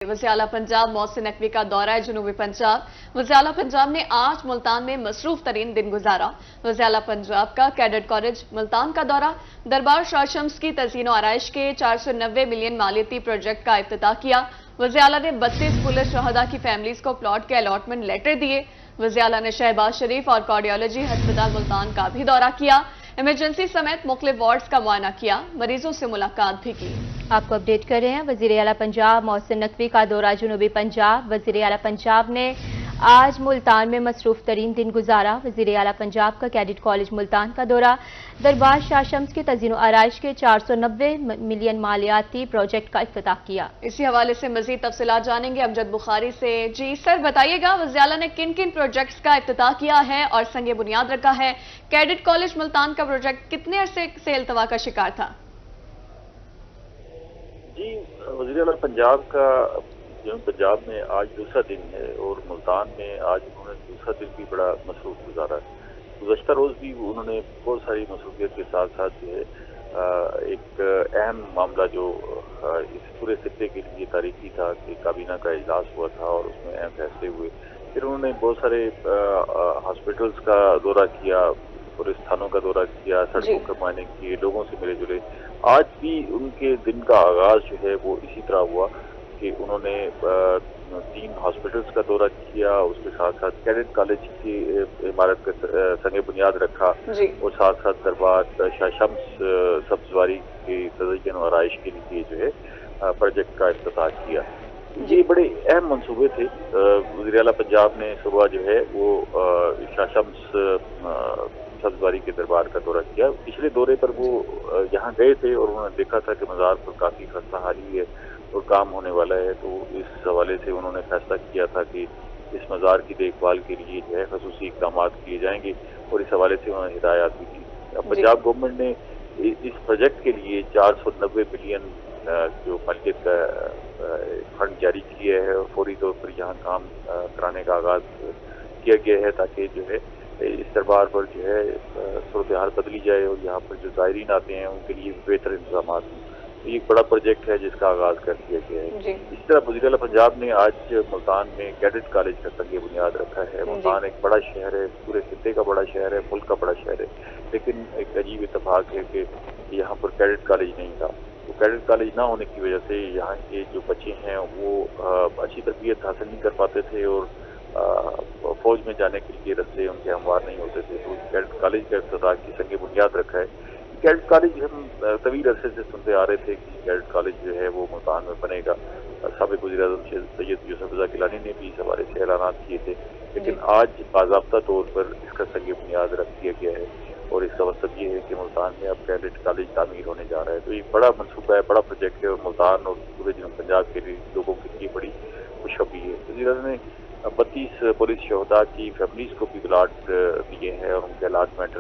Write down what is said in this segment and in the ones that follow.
वज़ीर आला पंजाब मोहसिन नकवी का दौरा है जनूबी पंजाब। वज़ीर आला पंजाब ने आज मुल्तान में मसरूफ तरीन दिन गुजारा। वज़ीर आला पंजाब का कैडेट कॉलेज मुल्तान का दौरा, दरबार शाह शम्स की तज़ीन और आराइश के 490 मिलियन मालियती प्रोजेक्ट का इफ्तिताह किया। वज़ीर आला ने 32 पुलिस शहदा की फैमिलीज को प्लॉट के अलॉटमेंट लेटर दिए। वज़ीर आला ने शहबाज शरीफ और कार्डियोलॉजी अस्पताल मुल्तान का भी दौरा किया। इमरजेंसी समेत मुख्तलिफ वार्ड्स का मुआयना किया, मरीजों से मुलाकात भी की। आपको अपडेट कर रहे हैं। वज़ीर आला पंजाब मोहसिन नकवी का दौरा जनूबी पंजाब। वज़ीर आला पंजाब ने आज मुल्तान में मसरूफ तरीन दिन गुजारा। वज़ीर आला पंजाब का कैडेट कॉलेज मुल्तान का दौरा, दरबार शाह शम्स की तज़ीन आराइश के 490 मिलियन मालियाती प्रोजेक्ट का इफ्तिताह किया। इसी हवाले से मजीद तफसीलात जानेंगे अमजद बुखारी से। जी सर, बताइएगा वज़ीर आला ने किन किन प्रोजेक्ट्स का इफ्तिताह किया है और संगे बुनियाद रखा है? कैडेट कॉलेज मुल्तान का प्रोजेक्ट कितने अरसे से इल्तवा का शिकार था? जी, वज़ीर आला पंजाब का जनूब पंजाब में आज दूसरा दिन है और मुल्तान में आज उन्होंने दूसरा दिन भी बड़ा मसरूफ गुजारा है। गुज़श्ता रोज़ भी उन्होंने बहुत सारी मसरूफियत के साथ साथ जो है एक अहम मामला जो इस पूरे खित्ते के लिए तारीखी था कि काबीना का इजलास हुआ था और उसमें अहम फैसले हुए। फिर उन्होंने बहुत सारे हॉस्पिटल्स का दौरा किया, पुलिस थानों का दौरा किया, सड़कों के मायने किए, लोगों से मिले जुले। आज भी उनके दिन का आगाज जो है वो इसी तरह हुआ कि उन्होंने 3 हॉस्पिटल्स का दौरा किया, उसके साथ साथ कैडेट कॉलेज की इमारत का संगे बुनियाद रखा और साथ साथ दरबार शाह शम्स सब्जवारी की तज़य्युन और आराइश के लिए जो है प्रोजेक्ट का इफ्तिताह किया। ये बड़े अहम मंसूबे थे। वज़ीर आला पंजाब ने सुबह जो है वो शाह शम्स सब्जवारी के दरबार का दौरा किया। पिछले दौरे पर वो यहाँ गए थे और उन्होंने देखा था कि मज़ार पर काफ़ी खस्ताहाली है और काम होने वाला है, तो इस हवाले से उन्होंने फैसला किया था कि इस मज़ार की देखभाल के लिए जो है खसूसी इक़दाम किए जाएंगे और इस हवाले से उन्होंने हिदायत भी की। पंजाब गवर्नमेंट ने इस प्रोजेक्ट के लिए 490 मिलियन जो मालियत का फंड जारी किया है और फौरी तौर पर यहाँ काम कराने का आगाज़ किया गया है ताकि जो है इस दरबार पर जो है सूरत हाल बदली जाए और यहाँ पर जो ज़ायरीन आते हैं उनके लिए बेहतर इंतजाम हों। तो ये एक बड़ा प्रोजेक्ट है जिसका आगाज़ कर दिया गया है। इस तरह वज़ीर आला पंजाब ने आज मुल्तान में कैडेट कॉलेज का संगे बुनियाद रखा है। मुल्तान एक बड़ा शहर है, पूरे खित्ते का बड़ा शहर है, मुल्क का बड़ा शहर है, लेकिन एक अजीब इत्तेफाक है कि यहाँ पर कैडेट कॉलेज नहीं था। तो कैडेट कॉलेज ना होने की वजह से यहाँ के जो बच्चे हैं वो अच्छी तरबियत हासिल नहीं कर पाते थे और फौज में जाने के लिए रास्ते उनके हमवार नहीं होते थे। तो कैडेट कॉलेज का इफ्तिताह की संगे बुनियाद रखा है। कैडेट कॉलेज हम तवील अरसे से सुनते आ रहे थे कि कैडेट कॉलेज जो है वो मुल्तान में बनेगा। साबिक़ वज़ीर-ए-आज़म सैयद यूसुफ रज़ा गिलानी ने भी इस हवाले से ऐलानात किए थे, लेकिन आज बाज़ाब्ता तौर पर इसका संगे बुनियाद रख दिया गया है और इसका मतलब ये है कि मुल्तान में अब कैडेट कॉलेज तामीर होने जा रहा है। तो ये बड़ा मनसूबा है, बड़ा प्रोजेक्ट है और मुल्तान और पूरे जनूब पंजाब के लिए लोगों के लिए बड़ी खुशखबरी है। वज़ीर ने 32 पुलिस शहदा की फैमिलीज को भी प्लाट दिए हैं और उनके अलॉटमेंट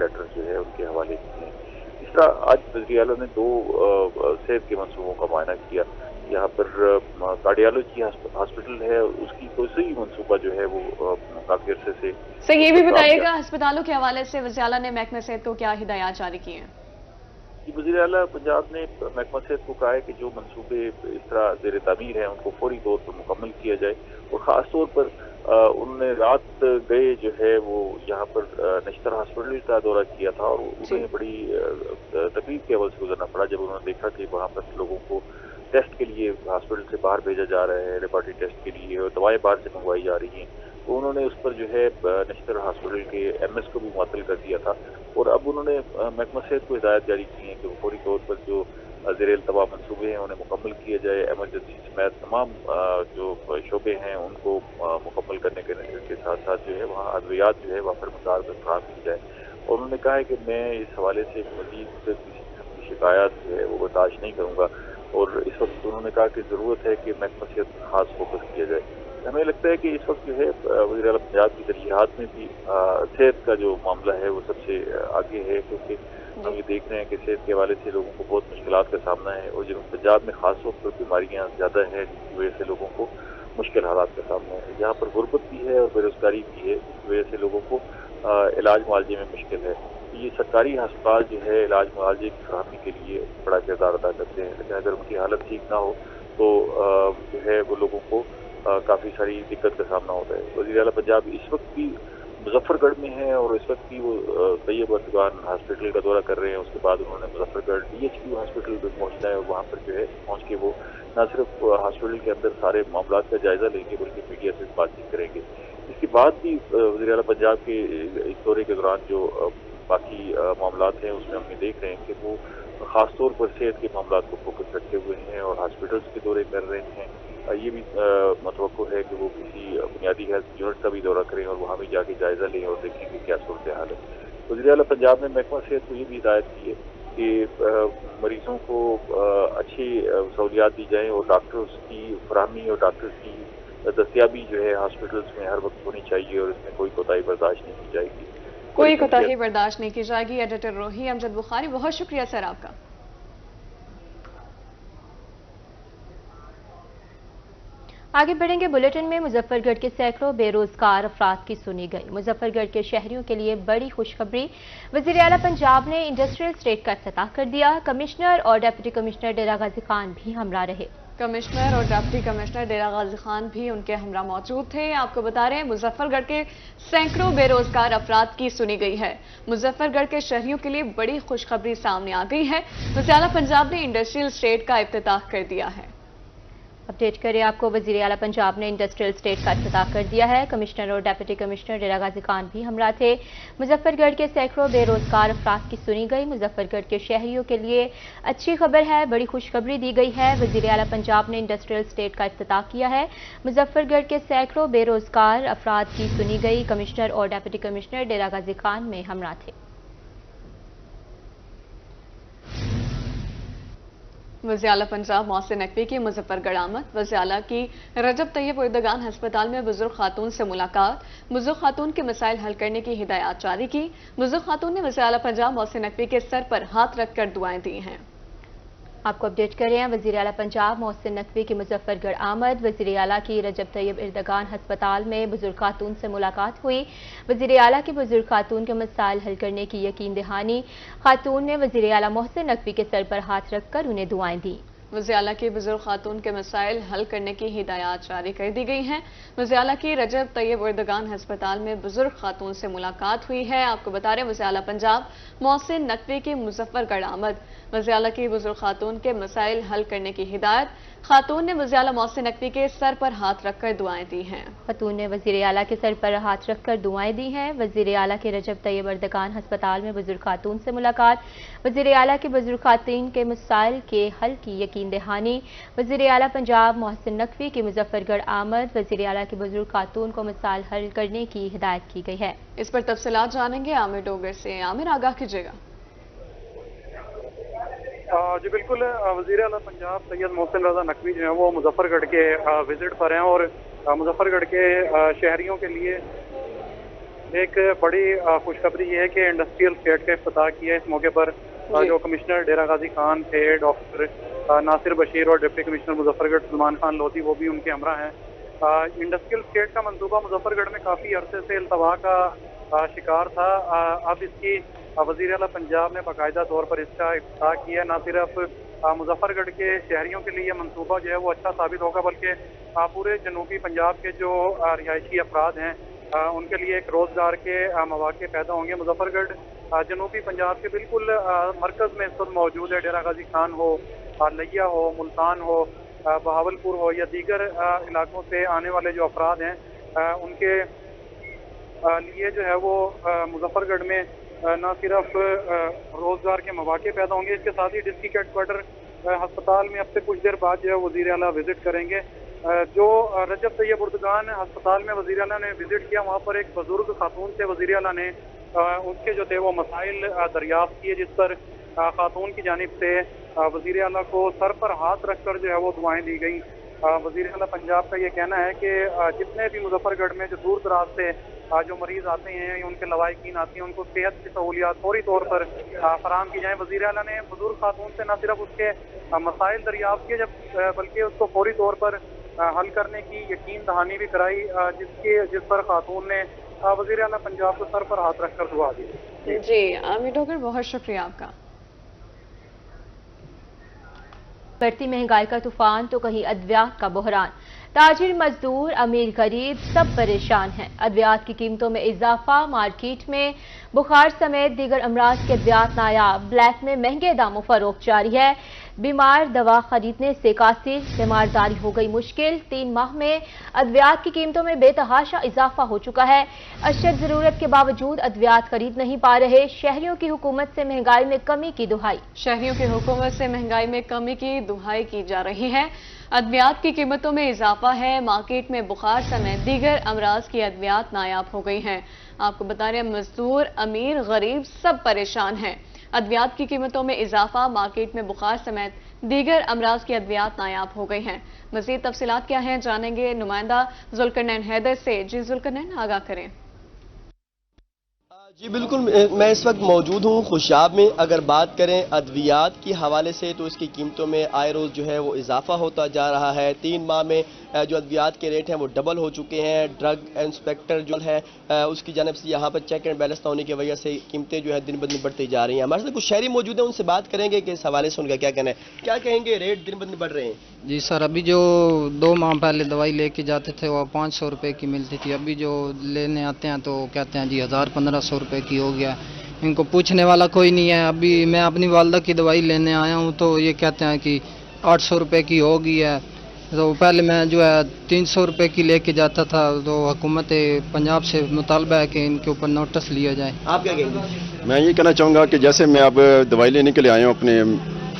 लेटर जो है उनके हवाले किए हैं। इस तरह आज वज़ीर आला ने 2 सेहत के मनसूबों का मुआयना किया। यहाँ पर कार्डियोलॉजी हॉस्पिटल है, उसकी कोई मनसूबा जो है वो काफ़ी अरसे से। सर, ये भी बताइएगा अस्पतालों के हवाले से वज़ीर आला ने महकमे सेहत को क्या हिदायत जारी की हैं? वज़ीर आला पंजाब ने महकमा सेहत को कहा है कि जो मंसूबे इस तरह ज़ेर तामीर हैं उनको फौरी तौर पर मुकम्मल किया जाए और ख़ास तौर पर उन्होंने रात गए जो है वो यहाँ पर नश्तर हॉस्पिटल का दौरा किया था और उन्हें बड़ी तकलीफ के अवल से गुजरना पड़ा जब उन्होंने देखा कि वहाँ पर लोगों को टेस्ट के लिए हॉस्पिटल से बाहर भेजा जा रहा है, लेबॉरेटरी टेस्ट के लिए, और दवाएं बाहर से मंगवाई जा रही हैं। तो उन्होंने उस पर जो है नश्तर हॉस्पिटल के MS को भी मुअत्तल कर दिया था और अब उन्होंने महकमा सेहत को हिदायत जारी की है कि वो फौरी तौर पर जो ज़ेर इल्तवा मंसूबे हैं उन्हें मुकम्मल किया जाए। एमरजेंसी समेत तमाम जो शोबे हैं उनको मुकम्मल करने के साथ साथ जो है वहाँ अद्वियात जो है वहाँ पर मसार पर फराहम की जाए। और उन्होंने कहा है कि मैं इस हवाले से मज़ीद किसी शिकायत जो है वो बर्दाश्त नहीं करूँगा और इस वक्त उन्होंने कहा कि ज़रूरत है कि महकमा सेहत पर खास फोकस किया जाए। हमें लगता है कि इस वक्त जो है वज़ीर आला पंजाब की तरजीहात में भी सेहत का जो मामला है वो सबसे आगे है, क्योंकि हम ये देख रहे हैं कि सेहत के हवाले से लोगों को बहुत मुश्किलात का सामना है और जनूब पंजाब में खास तौर पर बीमारियाँ ज़्यादा हैं जिसकी वजह से लोगों को मुश्किल हालात का सामना है। यहाँ पर गुर्बत भी है और बेरोजगारी भी है, जिसकी वजह से लोगों को इलाज मुआवजे में मुश्किल है। ये सरकारी अस्पताल जो है इलाज मुआवजे की फराहमी के लिए बड़ा किरदार अदा करते हैं, लेकिन अगर उनकी हालत ठीक ना हो तो जो है वो लोगों को काफ़ी सारी दिक्कत का सामना होता है। वज़ीर आला पंजाब इस वक्त भी मुजफ्फरगढ़ में हैं और इस वक्त भी वो तैयब अर्दगान हॉस्पिटल का दौरा कर रहे हैं। उसके बाद उन्होंने मुजफ्फरगढ़ DHQ हॉस्पिटल में पहुंचना है और वहाँ पर जो है पहुँच के वो न सिर्फ हॉस्पिटल के अंदर सारे मामलात का जायजा लेंगे बल्कि मीडिया से बातचीत करेंगे। इसके बाद भी वज़ीर आला पंजाब के इस दौरे के दौरान जो बाकी मामलात हैं उसमें हम देख रहे हैं कि वो ख़ास तौर पर सेहत के मामलात को फोकस रखते हुए हैं और हॉस्पिटल्स के दौरे कर रहे हैं। ये भी मतवक्को है कि वो किसी बुनियादी हेल्थ यूनिट का भी दौरा करें और वहाँ भी जाके जायजा लें और देखें कि क्या सूरत हाल है। वज़ीर आला पंजाब ने महकमा सेहत को ये भी हिदायत की है कि मरीजों को अच्छी सहूलियात दी जाएँ और डॉक्टर्स की फराहमी और डॉक्टर्स की दस्तियाबी जो है हॉस्पिटल्स में हर वक्त होनी चाहिए और इसमें कोई कोताही बर्दाश्त नहीं की जाएगी। कोई कोताही बर्दाश्त नहीं की जाएगी। एडिटर रोही अमजद बुखारी, बहुत शुक्रिया सर आपका। आगे बढ़ेंगे बुलेटिन में। मुजफ्फरगढ़ के सैकड़ों बेरोजगार अफराद की सुनी गई। मुजफ्फरगढ़ के शहरियों के लिए बड़ी खुशखबरी। वज़ीर आला पंजाब ने इंडस्ट्रियल स्टेट का इफ्तिताह कर दिया। कमिश्नर और डिप्टी कमिश्नर डेरा गाजी खान भी हमरा रहे। कमिश्नर और डिप्टी कमिश्नर डेरा गाजी खान भी उनके हमरा मौजूद थे। आपको बता रहे हैं मुजफ्फरगढ़ के सैकड़ों बेरोजगार अफराद की सुनी गई है। मुजफ्फरगढ़ के शहरियों के लिए बड़ी खुशखबरी सामने आ गई है। वज़ीर आला पंजाब ने इंडस्ट्रियल स्टेट का इफ्तिताह कर दिया है। अपडेट करें आपको। वज़ीर आला पंजाब ने इंडस्ट्रियल स्टेट का इफ्तिताह कर दिया है। कमिश्नर और डिप्टी कमिश्नर डेरा गाजी खान भी हमरा थे। मुजफ्फरगढ़ के सैकड़ों बेरोजगार अफराद की सुनी गई। मुजफ्फरगढ़ के शहरियों के लिए अच्छी खबर है, बड़ी खुशखबरी दी गई है। वज़ीर आला पंजाब ने इंडस्ट्रियल स्टेट का इफ्तिताह किया है। मुजफ्फरगढ़ के सैकड़ों बेरोजगार अफराद की सुनी गई। कमिश्नर और डिप्टी कमिश्नर डेरा गाजी खान में हमरा थे। वज़ीर आला पंजाब मोहसिन नकवी की मुजफ्फरगढ़ आमद। वज़ीर आला की रजब तैयब एर्दोगान अस्पताल में बुजुर्ग खातून से मुलाकात। बुजुर्ग खातून के मसाइल हल करने की हिदायत जारी की। बुजुर्ग खातून ने वज़ीर आला पंजाब मोहसिन नकवी के सर पर हाथ रखकर दुआएं दी हैं। आपको अपडेट कर रहे हैं। वज़ीर आला पंजाब मोहसिन नकवी की मुजफ्फरगढ़ आमद। वज़ीर आला की रजब तैयब एर्दोगान अस्पताल में बुजुर्ग खातून से मुलाकात हुई। वज़ीर आला की बुजुर्ग खातून के मसाइल हल करने की यकीन दहानी। खातून ने वज़ीर आला मोहसिन नकवी के सर पर हाथ रखकर उन्हें दुआएं दी। वज़ीर आला की बुजुर्ग खातून के मसाइल हल करने की हिदायत जारी कर दी गई हैं। वज़ीर आला की रजब तैयब एर्दोगान अस्पताल में बुजुर्ग खातून से मुलाकात हुई है। आपको बता रहे हैं वज़ीर आला पंजाब मोहसिन नकवी की मुजफ्फरगढ़ आमद। वज़ीर आला की बुजुर्ग खातून के मसाइल हल करने की हिदायत। खातून ने वज़ीर आला मोहसिन नकवी के सर पर हाथ रखकर दुआएं दी हैं। खातून ने वज़ीर आला के सर पर हाथ रखकर दुआएं दी हैं। वज़ीर आला के रजब तैयब एर्दोगान अस्पताल में बुजुर्ग खातून से मुलाकात। वज़ीर आला की बुजुर्ग खातून के मसाइल के हल की यकीन दहानी। वज़ीर आला पंजाब मोहसिन नकवी की मुजफ्फरगढ़ आमद। वज़ीर आला की बुजुर्ग खातून को मसाइल हल करने की हिदायत की गई है। इस पर तफसीलात जानेंगे आमिर डोगर से। आमिर, आगाह कीजिएगा। जी बिल्कुल। वज़ीर आला पंजाब सैयद मोहसिन रज़ा नकवी जो है वो मुजफ्फरगढ़ के विजिट पर हैं और मुजफ्फरगढ़ के शहरियों के लिए एक बड़ी खुशखबरी ये है कि इंडस्ट्रियल स्टेट का इफ्तिताह किया। इस मौके पर जो कमिश्नर डेरा गाजी खान थे, डॉक्टर नासिर बशीर और डिप्टी कमिश्नर मुजफ्फरगढ़ सलमान खान लोधी वो भी उनके हमरा हैं। इंडस्ट्रियल स्टेट का मंसूबा मुजफ्फरगढ़ में काफ़ी अरसे से इल्तवा का शिकार था। अब इसकी वज़ीर आला पंजाब ने बाकायदा तौर पर इसका इफ्तिताह किया। न सिर्फ मुजफ्फरगढ़ के शहरियों के लिए मंसूबा जो है वो अच्छा साबित होगा बल्कि पूरे जनूबी पंजाब के जो रिहायशी अफराद हैं उनके लिए एक रोज़गार के मौके पैदा होंगे। मुजफ्फरगढ़ जनूबी पंजाब के बिल्कुल मरकज़ में इस वक्त मौजूद है। डेरा गाजी खान हो, लिया हो, मुल्तान हो, बहावलपुर हो या दीगर इलाकों से आने वाले जो अफराद हैं उनके लिए जो है वो मुजफ्फरगढ़ में न सिर्फ रोज़गार के मौके पैदा होंगे, इसके साथ ही डिस्ट्रिक्ट हेडक्वार्टर अस्पताल में अब से कुछ देर बाद जो है वज़ीर आला विजिट करेंगे। जो रजब तैयब एर्दोगान अस्पताल में वज़ीर आला ने विजिट किया, वहाँ पर एक बुजुर्ग खातून से वज़ीर आला ने उनके जो थे वो मसाइल दरियाफ्त किए, जिस पर खातून की जानिब से वज़ीर आला को सर पर हाथ रखकर जो है वो दुआएं दी गई। वज़ीर आला पंजाब का ये कहना है कि जितने भी मुजफ्फरगढ़ में जो दूर दराज से जो मरीज आते हैं, उनके लवाहिकीन आती हैं, उनको सेहत की सहूलियात फौरी तौर पर फराहम की जाए। वज़ीर आला ने बुजुर्ग खातून से न सिर्फ उसके मसाइल दरियाफ्त किए बल्कि उसको फौरी तौर पर हल करने की यकीन दहानी भी कराई, जिस पर खातून ने वज़ीर आला पंजाब को सर पर हाथ रखकर दुआ दी। जी आमिर डोगर, बहुत शुक्रिया आपका। बढ़ती महंगाई का तूफान तो कहीं अद्वियात का बहरान। ताजिर, मजदूर, अमीर, गरीब सब परेशान हैं। अद्वियात की कीमतों में इजाफा, मार्केट में बुखार समेत दीगर अमराज के अद्वियात नायाब, ब्लैक में महंगे दामों फरोख्त जारी है। बीमार दवा खरीदने से कासिर, बीमारदारी हो गई मुश्किल। 3 माह में अद्वियात की कीमतों में बेतहाशा इजाफा हो चुका है। अशद जरूरत के बावजूद अद्वियात खरीद नहीं पा रहे। शहरियों की हुकूमत से महंगाई में कमी की दुहाई। शहरियों की हुकूमत से महंगाई में कमी की दुहाई की जा रही है। अद्वियात की कीमतों में इजाफा है। मार्केट में बुखार समेत दीगर अमराज की अद्वियात नायाब हो गई हैं। आपको बता रहे हैं, मजदूर, अमीर, गरीब सब परेशान हैं। अद्वियात की कीमतों में इजाफा, मार्केट में बुखार समेत दीगर अमराज की अद्वियात नायाब हो गई हैं। मजीद तफसीलात क्या हैं जानेंगे नुमाइंदा जुल्करनैन हैदर से। जी जुल्करनैन, आगाह करें। जी बिल्कुल, मैं इस वक्त मौजूद हूँ खुशाब में। अगर बात करें अद्वियात के हवाले से तो इसकी कीमतों में आए रोज़ जो है वो इजाफा होता जा रहा है। 3 माह में जो अद्वियात के रेट हैं वो डबल हो चुके हैं। ड्रग इंस्पेक्टर जो है उसकी जानिब से यहाँ पर चेक एंड बैलेंस ना होने की वजह से कीमतें जो है दिन ब दिन बढ़ती जा रही हैं। हमारे साथ कुछ शहरी मौजूद हैं, उनसे बात करेंगे कि इस हवाले से उनका क्या कहना है। क्या कहेंगे, रेट दिन ब दिन बढ़ रहे हैं? जी सर, अभी जो 2 माह पहले दवाई लेके जाते थे वो 500 रुपये की मिलती थी। अभी जो लेने आते हैं तो कहते हैं जी 1000-1500 रुपये की हो गया। इनको पूछने वाला कोई नहीं है। अभी मैं अपनी वालदा की दवाई लेने आया हूँ तो ये कहते हैं कि 800 रुपये की हो गई है। तो पहले मैं जो है 300 रुपये की लेके जाता था। तो हुकूमत पंजाब से मुतालबा है कि इनके ऊपर नोटिस लिया जाए। आप क्या कहेंगे? मैं ये कहना चाहूँगा कि जैसे मैं अब दवाई लेने के लिए आया हूँ अपने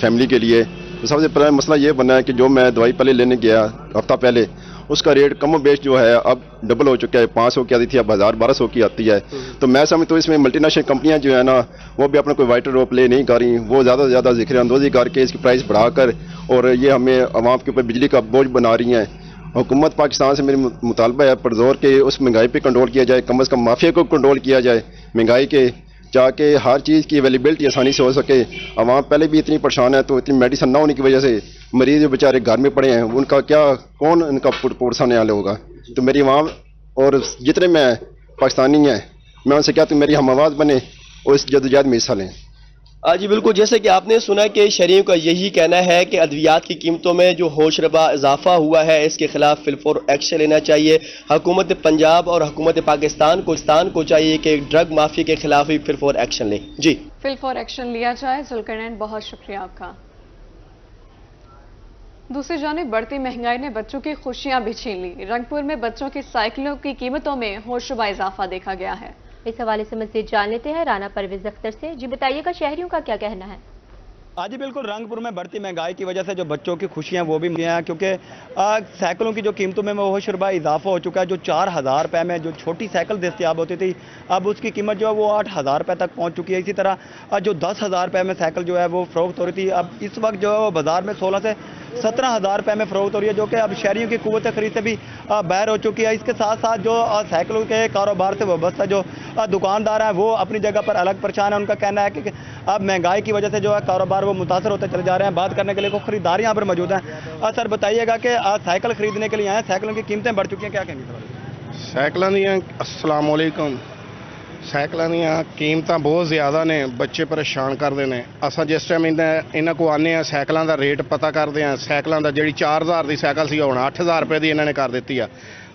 फैमिली के लिए, तो सबसे पहला मसला ये बना है कि जो मैं दवाई पहले लेने गया हफ्ता पहले, उसका रेट कम बेश जो है अब डबल हो चुका है। 500 की आती थी, अब 1000-1200 की आती है। तो मैं समझता हूँ इसमें मल्टीनेशनल कंपनियां जो है ना वो भी अपना कोई वाइटर रोल प्ले नहीं कर रही। वो ज़्यादा से ज़्यादा ज़िक्र अंदोज़ी करके इसकी प्राइस बढ़ाकर और ये हमें आवाम के ऊपर बिजली का बोझ बना रही हैं। हुकूमत पाकिस्तान से मेरी मुतालबा है परजोर के उस महंगाई पर कंट्रोल किया जाए, कम से कम माफिया को कंट्रोल किया जाए महंगाई के, जाके हर चीज़ की अवेलेबिलिटी आसानी से हो सके। आवाम पहले भी इतनी परेशान है, तो इतनी मेडिसिन ना होने की वजह से मरीज बेचारे घर में पड़े हैं, उनका क्या कौन उनका पोट सामने आने होगा। तो मेरी आवाम और जितने मैं पाकिस्तानी हैं मैं उनसे क्या, तो मेरी हम आवाज़ बने और इस जदोजहद में हिस्सा लें। जी बिल्कुल, जैसे कि आपने सुना कि शहरियों का यही कहना है कि अद्वियात की कीमतों में जो होशरबा इजाफा हुआ है इसके खिलाफ फिलफोर एक्शन लेना चाहिए। हुकूमत पंजाब और हुकूमत पाकिस्तान को चाहिए कि ड्रग माफिया के खिलाफ भी फिलफोर एक्शन ले। जी फिलफोर एक्शन लिया जाए। जुल्करनैन, बहुत शुक्रिया आपका। दूसरी जानिब बढ़ती महंगाई ने बच्चों की खुशियां भी छीन ली। रंगपुर में बच्चों की साइकिलों की कीमतों में होशरबा इजाफा देखा गया है। इस हवाले से मज़ीद जान लेते हैं राना परवेज अख्तर से। जी बताइएगा, शहरियों का क्या कहना है? जी बिल्कुल, रंगपुर में बढ़ती महंगाई की वजह से जो बच्चों की खुशियां वो भी हैं, क्योंकि साइकिलों की जो कीमतों में वो शुरबा इजाफा हो चुका है। जो 4000 रुपये में जो छोटी साइकिल दस्तियाब होती थी, अब उसकी कीमत जो है वो 8000 रुपये तक पहुंच चुकी है। इसी तरह जो 10,000 रुपये में साइकिल जो है वो फ़रोख्त हो रही थी, अब इस वक्त जो है वो बाज़ार में 16 से 17,000 रुपये में फ़रोख्त हो रही है, जो कि अब शहरियों की कुव्वत खरीद से भी बाहर हो चुकी है। इसके साथ साथ जो साइकिलों के कारोबार से वाबस्ता जो दुकानदार हैं वो अपनी जगह पर अलग परेशान है। उनका कहना है कि अब महंगाई की वजह से जो है कारोबार वो मुतासर होते चले जा रहे हैं। बात करने के लिए कोई खरीदार यहाँ पर मौजूद हैं। सर बताइएगा कि साइकिल खरीदने के लिए आए, साइकिलों की कीमतें बढ़ चुकी हैं, क्या कहेंगे सर? ਸਾਈਕਲਾਂ ਦੀਆਂ अस्सलाम वालेकुम ਸਾਈਕਲਾਂ ਦੀਆਂ ਕੀਮਤਾਂ ਬਹੁਤ ਜ਼ਿਆਦਾ ਨੇ, ਬੱਚੇ ਪਰੇਸ਼ਾਨ ਕਰਦੇ ਨੇ। ਅਸਾਂ ਜਿਸ ਟਾਈਮ ਇਹਨਾਂ ਕੋ ਆਨੇ ਆ ਸਾਈਕਲਾਂ ਦਾ ਰੇਟ ਪਤਾ ਕਰਦੇ ਆ, ਸਾਈਕਲਾਂ ਦਾ ਜਿਹੜੀ 4000 ਦੀ ਸਾਈਕਲ ਸੀ ਹੁਣ 8000 ਰੁਪਏ ਦੀ ਇਹਨਾਂ ਨੇ ਕਰ ਦਿੱਤੀ ਆ।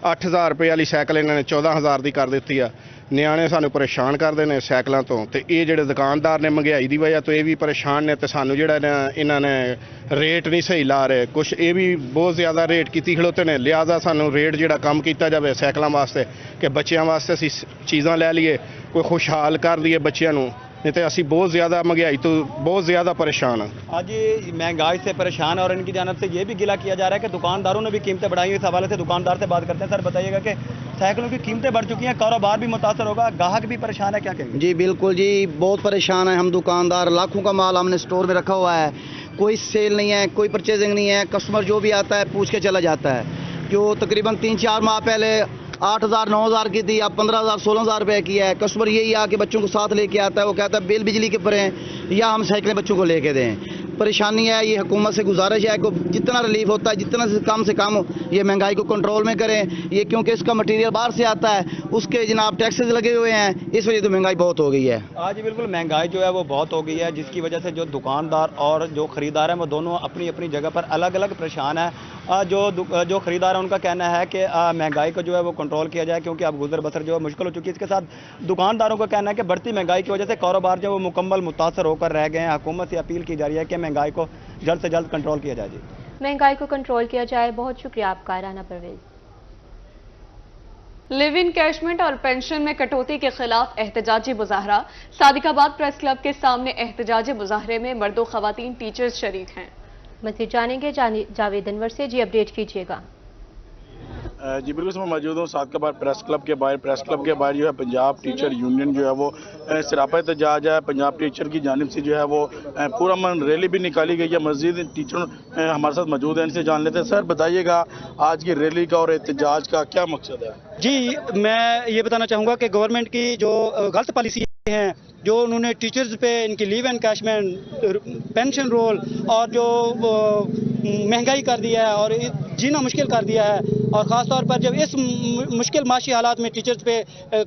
8000 ਰੁਪਏ ਵਾਲੀ ਸਾਈਕਲ ਇਹਨਾਂ ਨੇ 14000 ਦੀ ਕਰ ਦਿੱਤੀ ਆ। ਨਿਆਣੇ ਸਾਨੂੰ ਪਰੇਸ਼ਾਨ ਕਰਦੇ ਨੇ ਸਾਈਕਲਾਂ ਤੋਂ, ਤੇ ਇਹ ਜਿਹੜੇ ਦੁਕਾਨਦਾਰ ਨੇ ਮਹਿੰਗਾਈ ਦੀ ਵਜ੍ਹਾ ਤੋਂ ਇਹ ਵੀ ਪਰੇਸ਼ਾਨ ਨੇ, ਤੇ ਸਾਨੂੰ ਜਿਹੜਾ ਇਹਨਾਂ ਨੇ ਰੇਟ ਨਹੀਂ ਸਹੀ ਲਾ ਰਹੇ। ਕੁਛ ਇਹ ਵੀ ਬਹੁਤ ਜ਼ਿਆਦਾ ਰੇਟ ਕੀਤੀ ਖਲੋਤੇ ਨੇ, ਲਿਹਾਜ਼ਾ ਸਾਨੂੰ ਰੇਟ ਜਿਹੜਾ ਕੰਮ ਕੀਤਾ ਜਾਵੇ ਸਾਈਕਲਾਂ ਵਾਸਤੇ ਕਿ ਬੱਚਿਆਂ ਵਾਸਤੇ ਅਸੀਂ ਚੀਜ਼ਾਂ ਲੈ ਲਈਏ, ਕੋਈ ਖੁਸ਼ਹਾਲ ਕਰ ਲਈਏ ਬੱਚਿਆਂ ਨੂੰ, नहीं तो असी बहुत ज़्यादा महंगाई तो बहुत ज़्यादा परेशान हैं। आज महंगाई से परेशान और इनकी जानब से ये भी गिला किया जा रहा है कि दुकानदारों ने भी कीमतें बढ़ाई। इस हवाले से दुकानदार से बात करते हैं। सर बताइएगा कि साइकिलों की कीमतें बढ़ चुकी हैं, कारोबार भी मुतासर होगा, ग्राहक भी परेशान है, क्या कहेंगे? जी बिल्कुल जी, बहुत परेशान है हम दुकानदार। लाखों का माल हमने स्टोर में रखा हुआ है, कोई सेल नहीं है, कोई परचेजिंग नहीं है। कस्टमर जो भी आता है पूछ के चला जाता है। जो तकरीबन 3-4 माह पहले 8,000 9,000 की थी, अब 15,000 16,000 रुपये की है। कस्टमर यही आके बच्चों को साथ लेके आता है, वो कहता है बिल बिजली के ऊपर हैं या हम साइकिलें बच्चों को लेके दें। परेशानी है। ये हुकूमत से गुजारिश है कि जितना रिलीफ होता है जितना से कम ये महंगाई को कंट्रोल में करें। ये क्योंकि इसका मटेरियल बाहर से आता है, उसके जनाब टैक्सेस लगे हुए हैं, इस वजह से महंगाई बहुत हो गई है। आज बिल्कुल महंगाई जो है वो बहुत हो गई है, जिसकी वजह से जो दुकानदार और जो खरीदार हैं वो दोनों अपनी अपनी जगह पर अलग अलग परेशान हैं। जो खरीदार है उनका कहना है कि महंगाई को जो है वो कंट्रोल किया जाए, क्योंकि अब गुजर बसर जो है मुश्किल हो चुकी है। इसके साथ दुकानदारों का कहना है कि बढ़ती महंगाई की वजह से कारोबार जो है वो मुकम्मल मुतासर होकर रह गए हैं। हुकूमत से अपील की जा रही है कि महंगाई को जल्द से जल्द कंट्रोल किया जाए। जी, महंगाई को कंट्रोल किया जाए। बहुत शुक्रिया आपका राना परवेज। लिव इन कैशमेंट और पेंशन में कटौती के खिलाफ एहतजाजी मुजाहरा। सादिकाबाद प्रेस क्लब के सामने एहतजाजी मुजाहरे में मर्दों खवातीन टीचर्स शरीक हैं। मज़ीद जानेंगे जावेद अनवर से। जी, अपडेट कीजिएगा। जी बिल्कुल, मैं मौजूद हूँ सादिकाबाद प्रेस क्लब के बाहर। प्रेस क्लब के बाहर जो है पंजाब टीचर यूनियन जो है वो सरापा एहतजाज है। पंजाब टीचर की जानिब से जो है वो पूरा मन रैली भी निकाली गई है। मस्जिद टीचर हमारे साथ मौजूद हैं, इनसे जान लेते हैं। सर बताइएगा आज की रैली का और एहतजाज का क्या मकसद है? जी, मैं ये बताना चाहूँगा कि गवर्नमेंट की जो गलत पॉलिसी हैं, जो उन्होंने टीचर्स पे इनकी लीव एनकैशमेंट, पेंशन रोल और जो महंगाई कर दिया है और जीना मुश्किल कर दिया है, और ख़ास तौर पर जब इस मुश्किल माशी हालात में टीचर्स पे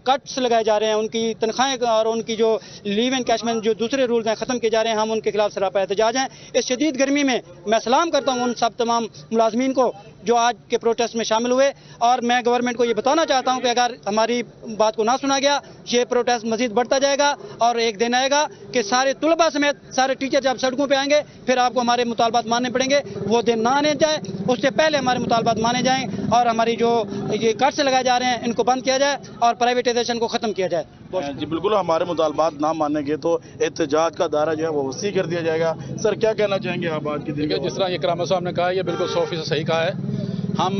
कट्स लगाए जा रहे हैं, उनकी तनख्वाहें और उनकी जो लीव एनकैशमेंट जो दूसरे रूल्स हैं ख़त्म किए जा रहे हैं, हम उनके खिलाफ सरापा एहतजाज हैं। इस शदीद गर्मी में मैं सलाम करता हूँ उन सब तमाम मुलाजमीन को जो आज के प्रोटेस्ट में शामिल हुए, और मैं गवर्नमेंट को ये बताना चाहता हूँ कि अगर हमारी बात को ना सुना गया, ये प्रोटेस्ट मजीद बढ़ता जाएगा और एक दिन आएगा कि सारे तलबा समेत सारे टीचर जब सड़कों पे आएंगे फिर आपको हमारे मुतालबात मानने पड़ेंगे। वो दिन ना आने जाए, उससे पहले हमारे मुतालबात माने जाएं और हमारी जो ये कर से लगाए जा रहे हैं इनको बंद किया जाए और प्राइवेटाइजेशन को ख़त्म किया जाए। जी बिल्कुल, हमारे मुतालबात ना मानेंगे तो एहतजाज का दायरा जो है वो वसी कर दिया जाएगा। सर क्या कहना चाहेंगे आप आज की दिन? जिस तरह ये करामा साहब ने कहा, ये बिल्कुल 100% सही कहा है। हम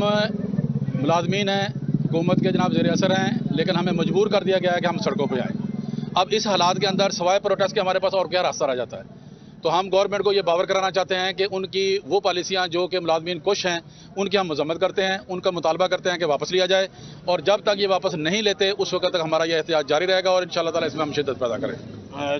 मुलाजमीन हैं, हुकूमत के जनाब ज़ेर असर हैं, लेकिन हमें मजबूर कर दिया गया है कि हम सड़कों पर आएँ। अब इस हालात के अंदर सवाए प्रोटेस्ट के हमारे पास और क्या रास्ता रह जाता है? तो हम गवर्नमेंट को ये बावर कराना चाहते हैं कि उनकी वो पॉलिसियाँ जो कि मुलाजमीन खुश हैं उनकी हम मजम्मत करते हैं, उनका मुतालबा करते हैं कि वापस लिया जाए, और जब तक ये वापस नहीं लेते उस वक्त तक हमारा यह एहतियात जारी रहेगा और इंशाअल्लाह ताला इसमें हम शिद्दत पैदा करें।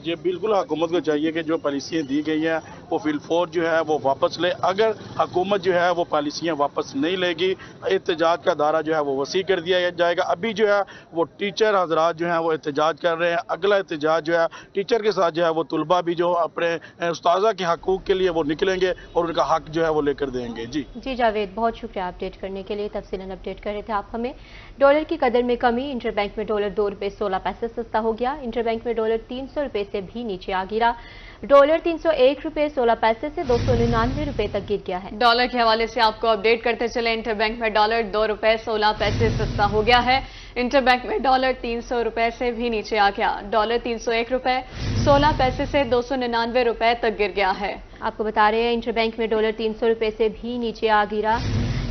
जी बिल्कुल, हुकूमत को चाहिए कि जो पॉलिसियाँ दी गई हैं वो फिलफौर जो है वो वापस ले। अगर हुकूमत जो है वो पॉलिसियाँ वापस नहीं लेगी, एहतजाज का दायरा जो है वो वसी कर दिया जाएगा। अभी जो है वो टीचर हजरात जो हैं वो एहतजाज कर रहे हैं। अगला एहतजाज जो है टीचर के साथ जो है वो तलबा भी जो अपने उस्ताज़ा के हकूक़ के लिए वो निकलेंगे और उनका हक जो है वो लेकर देंगे। जी जावेद, बहुत शुक्रिया अपडेट करने के लिए। तफसीलन अपडेट कर रहे थे आप हमें। डॉलर की कदर में कमी। इंटरबैंक में डॉलर 2 रुपये 16 पैसे सस्ता हो गया। इंटरबैंक में डॉलर 300 रुपये से भी नीचे आ गिरा। डॉलर 301 रुपये 16 पैसे से 299 रुपये तक गिर गया है। डॉलर के हवाले से आपको अपडेट करते चले। इंटरबैंक में डॉलर 2 रुपये 16 पैसे सस्ता हो गया है। इंटरबैंक में डॉलर 300 रुपये से भी नीचे आ गया। डॉलर 301 रुपये 16 पैसे से 299 रुपये तक गिर गया है। आपको बता रहे हैं इंटरबैंक में डॉलर 300 रुपये से भी नीचे आ गिरा।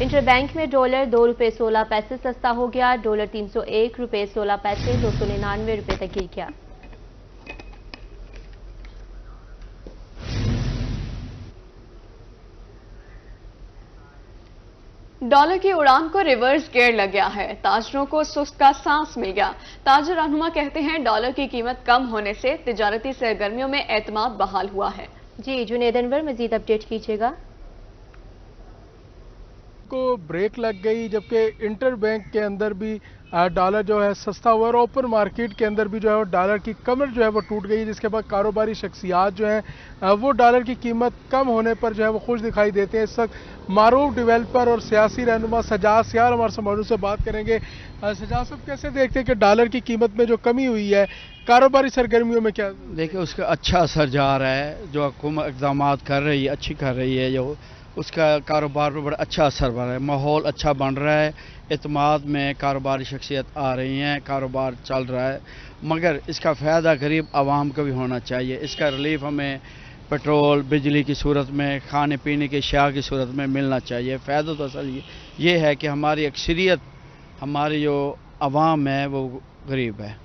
इंटरबैंक में डॉलर 2 रुपये 16 पैसे सस्ता हो गया। डॉलर 301 रुपये 16 पैसे 299 रुपये तक गिर गया। डॉलर की उड़ान को रिवर्स गियर लग गया है। ताजरों को सुस्त का सांस मिल गया। ताजर रहनुमा कहते हैं डॉलर की कीमत कम होने से तिजारती सरगर्मियों में एतमाद बहाल हुआ है। जी जुनेद अनवर, मजीद अपडेट कीजिएगा। को ब्रेक लग गई, जबकि इंटर बैंक के अंदर भी डॉलर जो है सस्ता हुआ और ओपन मार्केट के अंदर भी जो है वो डॉलर की कमर जो है वो टूट गई, जिसके बाद कारोबारी शख्सियात जो हैं वो डॉलर की कीमत कम होने पर जो है वो खुश दिखाई देते हैं। इस वक्त मारूफ डेवलपर और सियासी रहनुमा सजाद सियाल हमारे से मौजूद से बात करेंगे। सजाद साहब, कैसे देखते हैं कि डॉलर की कीमत में जो कमी हुई है कारोबारी सरगर्मियों में क्या? देखिए, उसका अच्छा असर जा रहा है। जो हुकूमत इक़दाम कर रही है, अच्छी कर रही है, जो उसका कारोबार पर बड़ा अच्छा असर बन रहा है। माहौल अच्छा बन रहा है, एतमाद में कारोबारी शख्सियत आ रही हैं, कारोबार चल रहा है। मगर इसका फ़ायदा गरीब आवाम को भी होना चाहिए। इसका रिलीफ हमें पेट्रोल बिजली की सूरत में, खाने पीने की अशिया की सूरत में मिलना चाहिए। फ़ायदा तो असल ये है कि हमारी अक्सरियत, हमारी जो आवाम है वो गरीब है,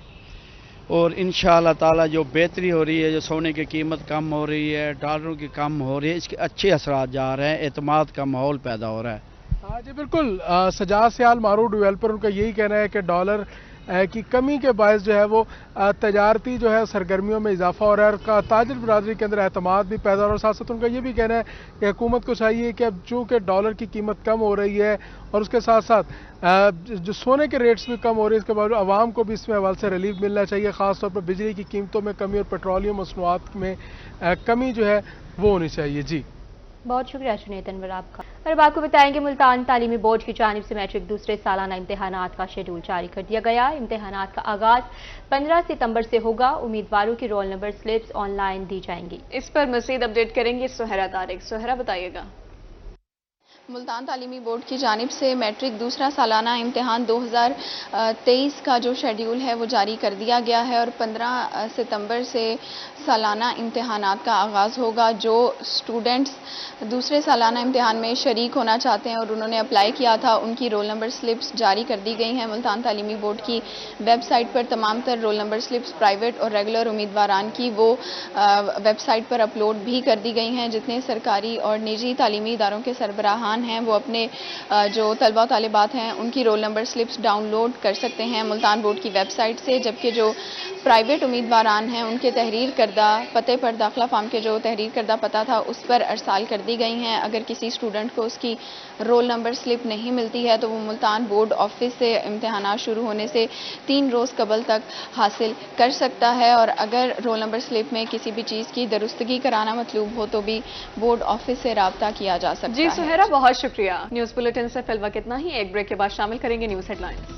और इंशाअल्लाह ताला जो बेहतरी हो रही है, जो सोने की कीमत कम हो रही है, डॉलरों की कम हो रही है, इसके अच्छे असरात जा रहे हैं, एतमाद का माहौल पैदा हो रहा है। हाँ जी बिल्कुल, सजाद सियाल मारूफ डेवलपर, उनका यही कहना है कि डॉलर की कमी के बायस जो है वो तजारती जो है सरगर्मियों में इजाफा हो रहा है और ताजिर बरादरी के अंदर एतमाद भी पैदा हो रहा है। साथ साथ उनका ये भी कहना है कि हुकूमत को चाहिए कि अब चूँकि डॉलर की कीमत कम हो रही है और उसके साथ साथ जो सोने के रेट्स भी कम हो रहे हैं, इसके बावजूद आवाम को भी इसमें हवाले से रिलीफ मिलना चाहिए। ख़ासतौर पर बिजली की कीमतों में कमी और पेट्रोलियम मसनूआत में कमी जो है वो होनी चाहिए। जी बहुत शुक्रिया जुनैद अनवर आपका। और अब आपको बताएंगे मुल्तान तालीमी बोर्ड की जानिब से मैट्रिक दूसरे सालाना इम्तहानात का शेड्यूल जारी कर दिया गया। इम्तहानात का आगाज 15 सितंबर से होगा। उम्मीदवारों की रोल नंबर स्लिप्स ऑनलाइन दी जाएंगी। इस पर मज़ीद अपडेट करेंगे सुहरा तारिक। सुहरा बताइएगा। मुल्तान तालीमी बोर्ड की जानिब से मैट्रिक दूसरा सालाना इम्तिहान 2023 का जो शेड्यूल है वो जारी कर दिया गया है और 15 सितंबर से सालाना इम्तिहानात का आगाज़ होगा। जो स्टूडेंट्स दूसरे सालाना इम्तिहान में शरीक होना चाहते हैं और उन्होंने अप्लाई किया था, उनकी रोल नंबर स्लिप्स जारी कर दी गई हैं। मुल्तान तालीमी बोर्ड की वेबसाइट पर तमाम तर रोल नंबर स्लिप्स प्राइवेट और रेगुलर उम्मीदवारान की वो वेबसाइट पर अपलोड भी कर दी गई हैं। जितने सरकारी और निजी तालीमी इदारों के सरबराहान हैं वो अपने जो तलबा तालिबात हैं उनकी रोल नंबर स्लिप्स डाउनलोड कर सकते हैं मुल्तान बोर्ड की वेबसाइट से, जबकि जो प्राइवेट उम्मीदवारान हैं उनके तहरीर करदा पते पर दाखिला फार्म के जो तहरीर करदा पता था उस पर अरसाल कर दी गई हैं। अगर किसी स्टूडेंट को उसकी रोल नंबर स्लिप नहीं मिलती है तो वो मुल्तान बोर्ड ऑफिस से इम्तहानात शुरू होने से 3 रोज़ कबल तक हासिल कर सकता है। और अगर रोल नंबर स्लिप में किसी भी चीज़ की दुरुस्तगी कराना मतलूब हो तो भी बोर्ड ऑफिस से राब्ता किया जा सकता है। जी सुहरा, बहुत शुक्रिया। न्यूज़ बुलेटिन से फिलहाल इतना ही। एक ब्रेक के बाद शामिल करेंगे न्यूज़ हेडलाइंस।